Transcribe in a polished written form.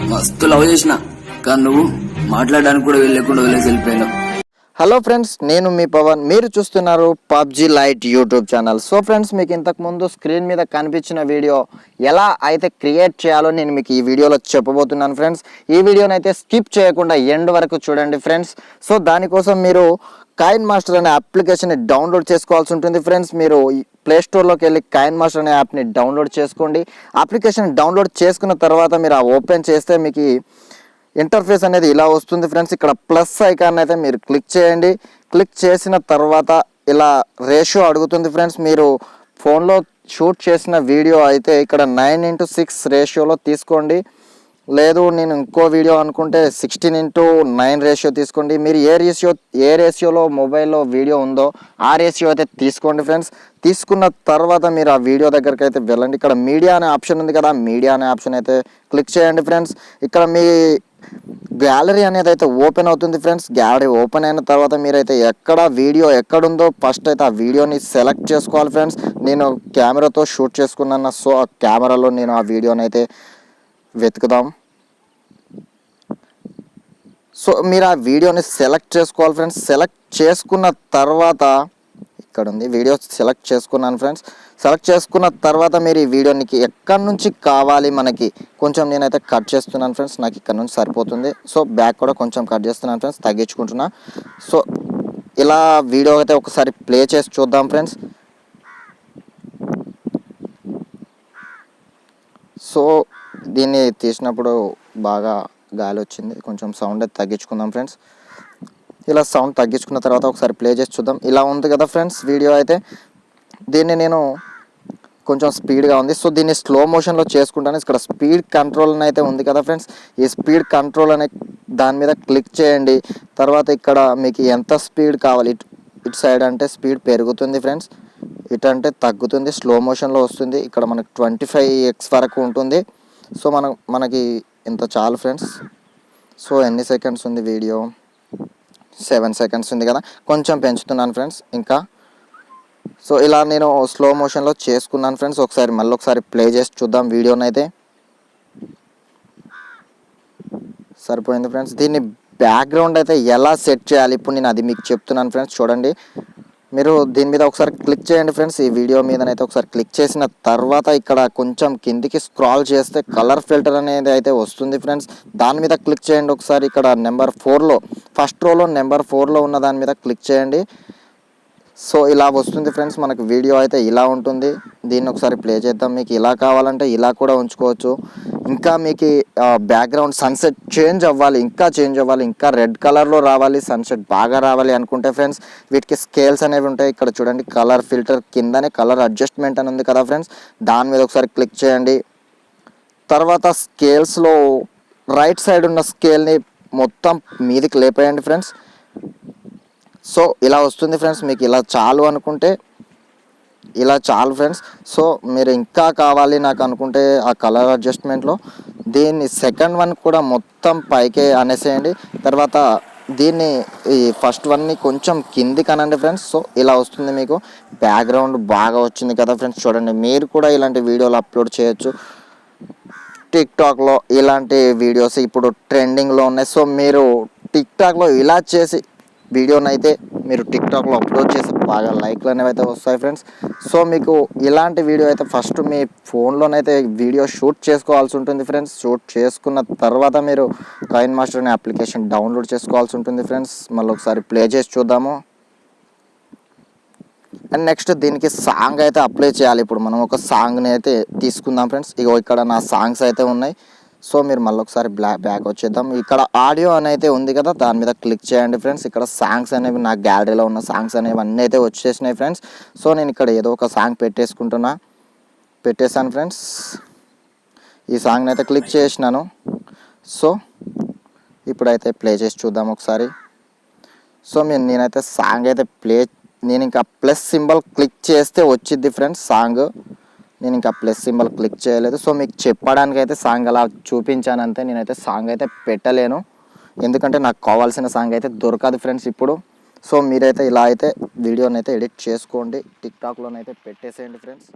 మస్తు లవ్ చేసిన కానీ నువ్వు మాట్లాడడానికి కూడా వెళ్ళకుండా వదిలేసి వెళ్ళిపోయినావు. హలో ఫ్రెండ్స్, నేను మీ పవన్. మీరు చూస్తున్నారు PUBG light YouTube channel. So friends, మీకు ఇంతకుముందు స్క్రీన్ మీద కనిపించిన వీడియో ఎలా అయితే క్రియేట్ చేయాలో నేను మీకు ఈ వీడియోలో చెప్పబోతున్నాను ఫ్రెండ్స్. ఈ వీడియోని అయితే స్కిప్ చేయకుండా ఎండ్ వరకు చూడండి ఫ్రెండ్స్. సో దానికోసం మీరు కాయిన్ మాస్టర్ అనే అప్లికేషన్ని డౌన్లోడ్ చేసుకోవాల్సి ఉంటుంది ఫ్రెండ్స్. మీరు ప్లే స్టోర్లోకి వెళ్ళి కాయిన్ మాస్టర్ అనే యాప్ని డౌన్లోడ్ చేసుకోండి. అప్లికేషన్ డౌన్లోడ్ చేసుకున్న తర్వాత మీరు ఓపెన్ చేస్తే మీకు ఇంటర్ఫేస్ అనేది ఇలా వస్తుంది ఫ్రెండ్స్. ఇక్కడ ప్లస్ ఐకాన్ అయితే మీరు క్లిక్ చేయండి. క్లిక్ చేసిన తర్వాత ఇలా రేషియో అడుగుతుంది ఫ్రెండ్స్. మీరు ఫోన్లో షూట్ చేసిన వీడియో అయితే ఇక్కడ 9:6 రేషియోలో తీసుకోండి. లేదు నేను ఇంకో వీడియో అనుకుంటే 16:9 రేషియో తీసుకోండి. మీరు ఏ రేషియోలో మొబైల్లో వీడియో ఉందో ఆ రేషియో అయితే తీసుకోండి ఫ్రెండ్స్. తీసుకున్న తర్వాత మీరు ఆ వీడియో దగ్గరికి అయితే వెళ్ళండి. ఇక్కడ మీడియా అనే ఆప్షన్ ఉంది కదా, మీడియా అనే ఆప్షన్ అయితే క్లిక్ చేయండి ఫ్రెండ్స్. ఇక్కడ మీ గ్యాలరీ అనేది అయితే ఓపెన్ అవుతుంది ఫ్రెండ్స్. గ్యాలరీ ఓపెన్ అయిన తర్వాత మీరైతే ఎక్కడ వీడియో ఎక్కడుందో ఫస్ట్ అయితే ఆ వీడియోని సెలెక్ట్ చేసుకోవాలి ఫ్రెండ్స్. నేను కెమెరాతో షూట్ చేసుకున్నాను, సో ఆ కెమెరాలో నేను ఆ వీడియోని అయితే వెతుకుదాం. సో మీరు ఆ వీడియోని సెలెక్ట్ చేసుకోవాలి ఫ్రెండ్స్. సెలెక్ట్ చేసుకున్న తర్వాత ఇక్కడ ఉంది వీడియో సెలెక్ట్ చేసుకున్నాను ఫ్రెండ్స్. సెలెక్ట్ చేసుకున్న తర్వాత మీరు ఈ వీడియోనికి ఎక్కడి నుంచి కావాలి మనకి కొంచెం నేనైతే కట్ చేస్తున్నాను ఫ్రెండ్స్. నాకు ఇక్కడ నుంచి సరిపోతుంది. సో బ్యాక్ కూడా కొంచెం కట్ చేస్తున్నాను ఫ్రెండ్స్, తగ్గించుకుంటున్నా. సో ఇలా వీడియో అయితే ఒకసారి ప్లే చేసి చూద్దాం ఫ్రెండ్స్. సో దీన్ని తీసినప్పుడు బాగా గాలి వచ్చింది, కొంచెం సౌండ్ అయితే తగ్గించుకుందాం ఫ్రెండ్స్. ఇలా సౌండ్ తగ్గించుకున్న తర్వాత ఒకసారి ప్లే చేసి చూద్దాం. ఇలా ఉంది కదా ఫ్రెండ్స్ వీడియో అయితే. దీన్ని నేను కొంచెం స్పీడ్గా ఉంది, సో దీన్ని స్లో మోషన్లో చేసుకుంటాను. ఇక్కడ స్పీడ్ కంట్రోల్ అయితే ఉంది కదా ఫ్రెండ్స్. ఈ స్పీడ్ కంట్రోల్ అనే దాని మీద క్లిక్ చేయండి. తర్వాత ఇక్కడ మీకు ఎంత స్పీడ్ కావాలి, ఇటు సైడ్ అంటే స్పీడ్ పెరుగుతుంది ఫ్రెండ్స్, ఇటు అంటే తగ్గుతుంది, స్లో మోషన్లో వస్తుంది. ఇక్కడ మనకు 25x వరకు ఉంటుంది. సో మనకి ఇంత చాలు ఫ్రెండ్స్. సో ఎన్ని సెకండ్స్ ఉంది వీడియో? 7 సెకండ్స్ ఉంది కదా, కొంచెం పెంచుతున్నాను ఫ్రెండ్స్ ఇంకా. సో ఇలా నేను స్లో మోషన్లో చేసుకున్నాను ఫ్రెండ్స్. మళ్ళీ ఒకసారి ప్లే చేసి చూద్దాం వీడియోని అయితే. సరిపోయింది ఫ్రెండ్స్. దీన్ని బ్యాక్గ్రౌండ్ అయితే ఎలా సెట్ చేయాలి ఇప్పుడు నేను అది మీకు చెప్తున్నాను ఫ్రెండ్స్. చూడండి, మీరు దీని మీద ఒకసారి క్లిక్ చేయండి ఫ్రెండ్స్. ఈ వీడియో మీదనైతే ఒకసారి క్లిక్ చేసిన తర్వాత ఇక్కడ కొంచెం కిందికి స్క్రాల్ చేస్తే కలర్ ఫిల్టర్ అనేది అయితే వస్తుంది ఫ్రెండ్స్. దాని మీద క్లిక్ చేయండి ఒకసారి. ఇక్కడ నెంబర్ 4లో ఫస్ట్ రోలో నెంబర్ 4లో ఉన్న దాని మీద క్లిక్ చేయండి. సో ఇలా వస్తుంది ఫ్రెండ్స్, మనకు వీడియో అయితే ఇలా ఉంటుంది. దీన్ని ఒకసారి ప్లే చేద్దాం. మీకు ఇలా కావాలంటే ఇలా కూడా ఉంచుకోవచ్చు. ఇంకా మీకు బ్యాక్గ్రౌండ్ సన్సెట్ చేంజ్ అవ్వాలి, ఇంకా రెడ్ కలర్లో రావాలి, సన్సెట్ బాగా రావాలి అనుకుంటే ఫ్రెండ్స్ వీటికి స్కేల్స్ అనేవి ఉంటాయి. ఇక్కడ చూడండి, కలర్ ఫిల్టర్ కిందనే కలర్ అడ్జస్ట్మెంట్ అని ఉంది కదా ఫ్రెండ్స్, దాని మీద ఒకసారి క్లిక్ చేయండి. తర్వాత స్కేల్స్లో రైట్ సైడ్ ఉన్న స్కేల్ని మొత్తం మీదికి లేపేయండి ఫ్రెండ్స్. సో ఇలా వస్తుంది ఫ్రెండ్స్. మీకు ఇలా చాలు అనుకుంటే ఇలా చాలు ఫ్రెండ్స్. సో మీరు ఇంకా కావాలి నాకు అనుకుంటే ఆ కలర్ అడ్జస్ట్మెంట్లో దీన్ని సెకండ్ వన్ కూడా మొత్తం పైకే అనేసేయండి. తర్వాత దీన్ని ఈ ఫస్ట్ వన్ని కొంచెం కిందికి అనండి ఫ్రెండ్స్. సో ఇలా వస్తుంది, మీకు బ్యాక్గ్రౌండ్ బాగా వచ్చింది కదా ఫ్రెండ్స్. చూడండి, మీరు కూడా ఇలాంటి వీడియోలు అప్లోడ్ చేయొచ్చు టిక్టాక్లో. ఇలాంటి వీడియోస్ ఇప్పుడు ట్రెండింగ్లో ఉన్నాయి. సో మీరు టిక్టాక్లో ఇలా చేసి వీడియోని అయితే మీరు టిక్టాక్లో అప్లోడ్ చేసి బాగా లైక్లు అనేవి అయితే వస్తాయి ఫ్రెండ్స్. సో మీకు ఇలాంటి వీడియో అయితే ఫస్ట్ మీ ఫోన్లోనైతే వీడియో షూట్ చేసుకోవాల్సి ఉంటుంది ఫ్రెండ్స్. షూట్ చేసుకున్న తర్వాత మీరు కాయిన్ మాస్టర్ అనే అప్లికేషన్ డౌన్లోడ్ చేసుకోవాల్సి ఉంటుంది ఫ్రెండ్స్. మళ్ళీ ఒకసారి ప్లే చేసి చూద్దాము. అండ్ నెక్స్ట్ దీనికి సాంగ్ అయితే అప్లై చేయాలి. ఇప్పుడు మనం ఒక సాంగ్ని అయితే తీసుకుందాం ఫ్రెండ్స్. ఇక్కడ నా సాంగ్స్ అయితే ఉన్నాయి. సో మీరు మళ్ళీ ఒకసారి బ్యాక్ వచ్చేద్దాం. ఇక్కడ ఆడియో అని అయితే ఉంది కదా, దాని మీద క్లిక్ చేయండి ఫ్రెండ్స్. ఇక్కడ సాంగ్స్ అనేవి నా గ్యాలరీలో ఉన్న సాంగ్స్ అనేవి అన్నీ అయితే వచ్చేసినాయి ఫ్రెండ్స్. సో నేను ఇక్కడ ఏదో ఒక సాంగ్ పెట్టేశాను ఫ్రెండ్స్. ఈ సాంగ్ని అయితే క్లిక్ చేసినాను. సో ఇప్పుడైతే ప్లే చేసి చూద్దాం ఒకసారి. సో నేనైతే సాంగ్ అయితే నేను ఇంకా ప్లస్ సింబల్ క్లిక్ చేస్తే వచ్చింది ఫ్రెండ్స్ సాంగ్. నేను ఇంకా ప్లస్ సింబల్ క్లిక్ చేయలేదు. సో మీకు చెప్పడానికి అయితే సాంగ్ అలా చూపించాను అంతే. నేనైతే సాంగ్ అయితే పెట్టలేను, ఎందుకంటే నాకు కావాల్సిన సాంగ్ అయితే దొరకదు ఫ్రెండ్స్ ఇప్పుడు. సో మీరైతే ఇలా అయితే వీడియోని అయితే ఎడిట్ చేసుకోండి, టిక్టాక్లోనైతే పెట్టేసేయండి ఫ్రెండ్స్.